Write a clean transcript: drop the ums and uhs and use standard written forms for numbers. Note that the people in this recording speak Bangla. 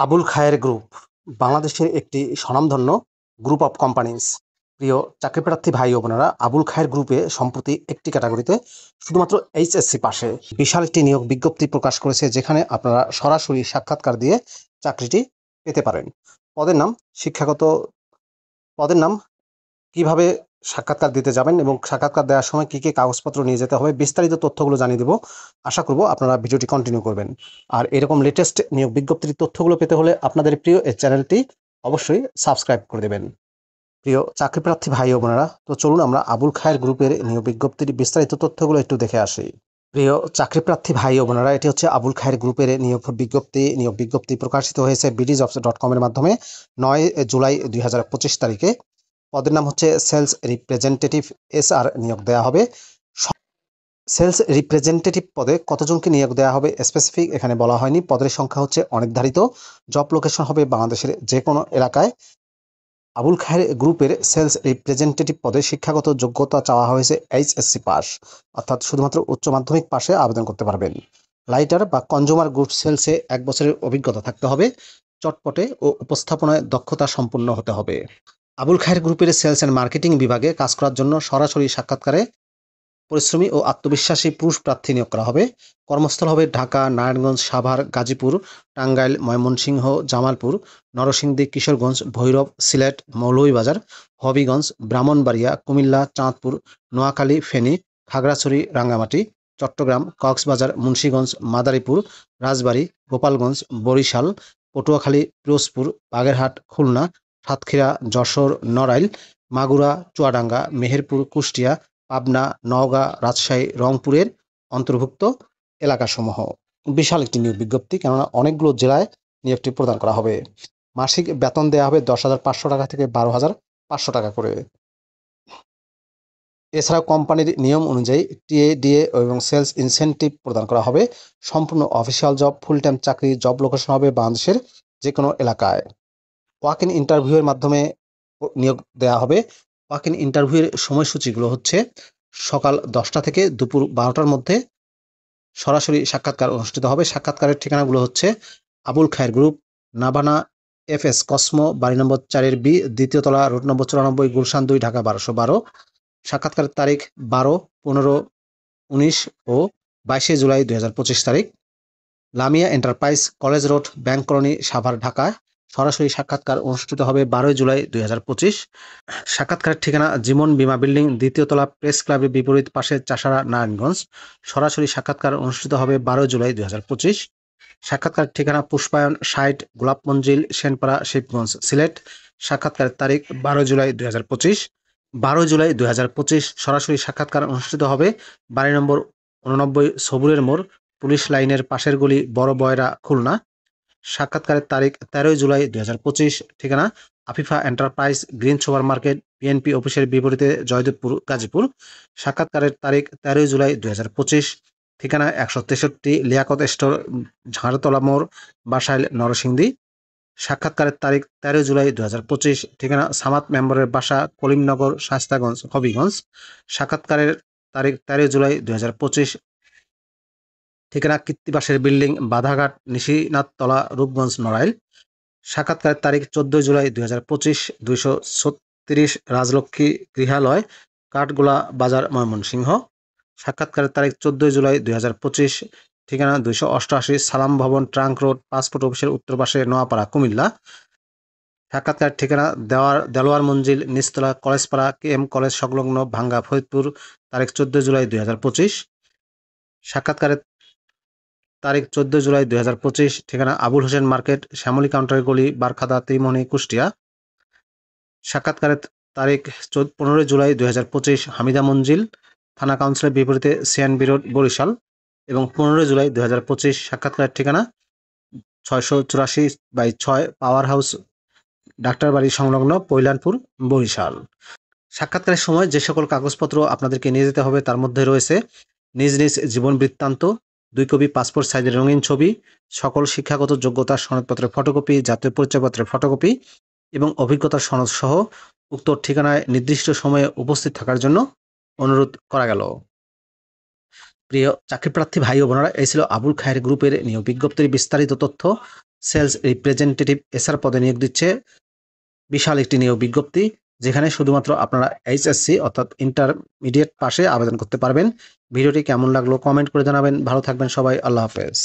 আবুল খায়ের গ্রুপ বাংলাদেশের একটি স্বনামধন্য গ্রুপ অফ কোম্পানিজ। প্রিয় চাকরিপ্রার্থী ভাই ও বোনেরা, আবুল খায়ের গ্রুপে সম্প্রতি একটি ক্যাটাগরিতে শুধুমাত্র এইচএসসি পাশে বিশাল একটি নিয়োগ বিজ্ঞপ্তি প্রকাশ করেছে, যেখানে আপনারা সরাসরি সাক্ষাৎকার দিয়ে চাকরিটি পেতে পারেন। পদের নাম শিক্ষাগত পদের নাম কিভাবে সাক্ষাৎকার দিতে যাবেন এবং সাক্ষাৎকার দেওয়ার সময় কি কি কাগজপত্র নিয়ে যেতে হবে, বিস্তারিত তথ্যগুলো জানিয়ে দেবো। আশা করব আপনারা ভিডিওটি কন্টিনিউ করবেন। আর এরকম লেটেস্ট নিয়োগ বিজ্ঞপ্তির তথ্যগুলো পেতে হলে আপনাদের প্রিয় এই চ্যানেলটি অবশ্যই সাবস্ক্রাইব করে দেবেন। প্রিয় চাকরিপ্রার্থী ভাই ও বোনেরা, তো চলুন আমরা আবুল খায়ের গ্রুপের নিয়োগ বিজ্ঞপ্তির বিস্তারিত তথ্যগুলো একটু দেখে আসি। প্রিয় চাকরিপ্রার্থী ভাই ও বোনেরা, এটি হচ্ছে আবুল খায়ের গ্রুপের নিয়োগ বিজ্ঞপ্তি প্রকাশিত হয়েছে BDjobs.com এর মাধ্যমে 9 জুলাই 2025 তারিখে। পদের নাম হচ্ছে সেলস রিপ্রেজেন্টেটিভ SR নিয়োগ দেওয়া হবে। সেলস রিপ্রেজেন্টেটিভ পদে কতজনকে নিয়োগ দেওয়া হবে স্পেসিফিক এখানে বলা হয়নি। পদের সংখ্যা হচ্ছে অনির্ধারিত। জব লোকেশন হবে বাংলাদেশের যে কোনো এলাকায়। আবুল খায়ের গ্রুপের সেলস রিপ্রেজেন্টেটিভ পদে শিক্ষাগত যোগ্যতা চাওয়া হয়েছে HSC পাস, অর্থাৎ শুধুমাত্র উচ্চ মাধ্যমিক পাশে আবেদন করতে পারবেন। লাইটার বা কনজিউমার গুডস সেলসে 1 বছরের অভিজ্ঞতা থাকতে হবে। চটপটে ও উপস্থাপনায় দক্ষতা সম্পন্ন হতে হবে। আবুল খায়ের গ্রুপের সেলস অ্যান্ড মার্কেটিং বিভাগে কাজ করার জন্য সরাসরি সাক্ষাৎকারে পরিশ্রমী ও আত্মবিশ্বাসী পুরুষ প্রার্থী নিয়োগ করা হবে। কর্মস্থল হবে ঢাকা, নারায়ণগঞ্জ, সাভার, গাজীপুর, টাঙ্গাইল, ময়মনসিংহ, জামালপুর, নরসিংদী, কিশোরগঞ্জ, ভৈরব, সিলেট, মৌলভীবাজার, হবিগঞ্জ, ব্রাহ্মণবাড়িয়া, কুমিল্লা, চাঁদপুর, নোয়াখালী, ফেনী, খাগড়াছড়ি, রাঙ্গামাটি, চট্টগ্রাম, কক্সবাজার, মুন্সিগঞ্জ, মাদারীপুর, রাজবাড়ী, গোপালগঞ্জ, বরিশাল, পটুয়াখালী, পিরোজপুর, বাগেরহাট, খুলনা, সাতক্ষীরা, যশোর, নড়াইল, মাগুরা, চুয়াডাঙ্গা, মেহেরপুর, কুষ্টিয়া, পাবনা, নওগাঁ, রাজশাহী, রংপুরের অন্তর্ভুক্ত এলাকাসমূহ। বিশাল একটি নিয়োগ বিজ্ঞপ্তি, কেননা অনেকগুলো জেলায় নিয়োগটি প্রদান করা হবে। মাসিক বেতন দেওয়া হবে 10,500 টাকা থেকে 12,500 টাকা করে। এছাড়াও কোম্পানির নিয়ম অনুযায়ী টিএ, এবং সেলস ইনসেন্টিভ প্রদান করা হবে। সম্পূর্ণ অফিসিয়াল জব, ফুল টাইম চাকরি। জব লোকেশন হবে বাংলাদেশের যে কোনো এলাকায়। ওয়াক ইন ইন্টারভিউয়ের মাধ্যমে নিয়োগ দেওয়া হবে। ওয়াক ইন ইন্টারভিউয়ের সময়সূচিগুলো হচ্ছে সকাল 10টা থেকে দুপুর 12টার মধ্যে সরাসরি সাক্ষাৎকার অনুষ্ঠিত হবে। সাক্ষাৎকারের ঠিকানাগুলো হচ্ছে আবুল খায়ের গ্রুপ, নাভানা FS কসমো, বাড়ি নম্বর 4 B, দ্বিতীয় তলা, রোড নম্বর 94, গুলশান 2, ঢাকা 1212। সাক্ষাৎকারের তারিখ 12, 15, 19 ও 22 জুলাই 2025 তারিখ। Lamia enterprise, college road, bank colony, Savar, ঢাকায়। সরাসরি সাক্ষাৎকার অনুষ্ঠিত হবে 12 জুলাই 2025। সাক্ষাৎকারের ঠিকানা জীবন বীমা বিল্ডিং, দ্বিতীয় তলা, প্রেস ক্লাবের বিপরীত পাশে, চাষাড়া, নারায়ণগঞ্জ। সরাসরি সাক্ষাৎকার অনুষ্ঠিত হবে 12 জুলাই 2025। সাক্ষাৎকারের ঠিকানা পুষ্পায়ন 60, গোলাপ মঞ্জিল, সেনপাড়া, শিবগঞ্জ, সিলেট। সাক্ষাৎকারের তারিখ 12 জুলাই 2025। 12 জুলাই 2025 সরাসরি সাক্ষাৎকার অনুষ্ঠিত হবে বাড়ি নম্বর 89, সবুরের মোড়, পুলিশ লাইনের পাশের গলি, বড় বয়রা, খুলনা। সাক্ষাৎকারের তারিখ 13 জুলাই 2025। ঠিকানা Afifa enterprise, green super market, PNP অফিসের বিপরীতে, জয়দেবপুর, গাজীপুর। সাক্ষাৎকারের তারিখ 13 জুলাই 2025। ঠিকানা 163 লিয়াকত স্টোর, ঝাড়তলা মোড়, বাসাইল, নরসিংদী। সাক্ষাৎকারের তারিখ 13 জুলাই 2025। ঠিকানা সামাদ মেম্বরের বাসা, কলিমনগর, শাস্তাগঞ্জ, হবিগঞ্জ। সাক্ষাৎকারের তারিখ 13 জুলাই 2025। ঠিকানা কৃত্তিবাসের বিল্ডিং, বাধাঘাট, নিশিনাথতলা, রূপগঞ্জ, নড়াইল। সাক্ষাৎকারের তারিখ 14 জুলাই 2025। 236 রাজলক্ষ্মী গৃহালয়, কাঠগোলা বাজার, ময়মনসিংহ। সাক্ষাৎকারের তারিখ 14 জুলাই 2025। ঠিকানা 288 সালাম ভবন, ট্রাঙ্ক রোড, পাসপোর্ট অফিসের উত্তর পাশে, নোয়াপাড়া, কুমিল্লা। সাক্ষাৎকারের ঠিকানা দেলোয়ার মঞ্জিল, নিচতলা, কলেজপাড়া, KM কলেজ সংলগ্ন, ভাঙ্গা, ফরিদপুর। তারিখ 14 জুলাই 2025। সাক্ষাৎকারের তারিখ 14 জুলাই 2025। ঠিকানা আবুল হোসেন মার্কেট, শ্যামলী কাউন্টারের গলি, বারখাদা, ত্রিমোহনী, কুষ্টিয়া। সাক্ষাৎকারের তারিখ 15 জুলাই 2025। হামিদা মঞ্জিল, থানা কাউন্সিলের বিপরীতে, CNB রোড, বরিশাল। এবং 15 জুলাই 2025 সাক্ষাৎকারের ঠিকানা 684/6 পাওয়ার হাউস, ডাক্তারবাড়ি সংলগ্ন, পৈলানপুর, বরিশাল। সাক্ষাৎকারের সময় যে সকল কাগজপত্র আপনাদেরকে নিয়ে যেতে হবে তার মধ্যে রয়েছে নিজ নিজ জীবন বৃত্তান্ত, 2 কপি পাসপোর্ট সাইজের রঙিন ছবি, সকল শিক্ষাগত যোগ্যতার সনদপত্রের ফটোকপি, জাতীয় পরিচয়পত্রের ফটোকপি এবং অভিজ্ঞতার সনদ সহ উক্ত ঠিকানায় নির্দিষ্ট সময়ে উপস্থিত থাকার জন্য অনুরোধ করা গেল। প্রিয় চাকরিপ্রার্থী ভাই ও বোনেরা, এই ছিল আবুল খায়ের গ্রুপের নিয়োগ বিজ্ঞপ্তির বিস্তারিত তথ্য। সেলস রিপ্রেজেন্টেটিভ এসআর পদে নিয়োগ দিচ্ছে। বিশাল একটি নিয়োগ বিজ্ঞপ্তি, যেখানে শুধুমাত্র আপনারা এইচএসসি অর্থাৎ ইন্টারমিডিয়েট পাশে আবেদন করতে পারবেন। ভিডিওটি কেমন লাগলো কমেন্ট করে জানাবেন। ভালো থাকবেন সবাই। আল্লাহ হাফেজ।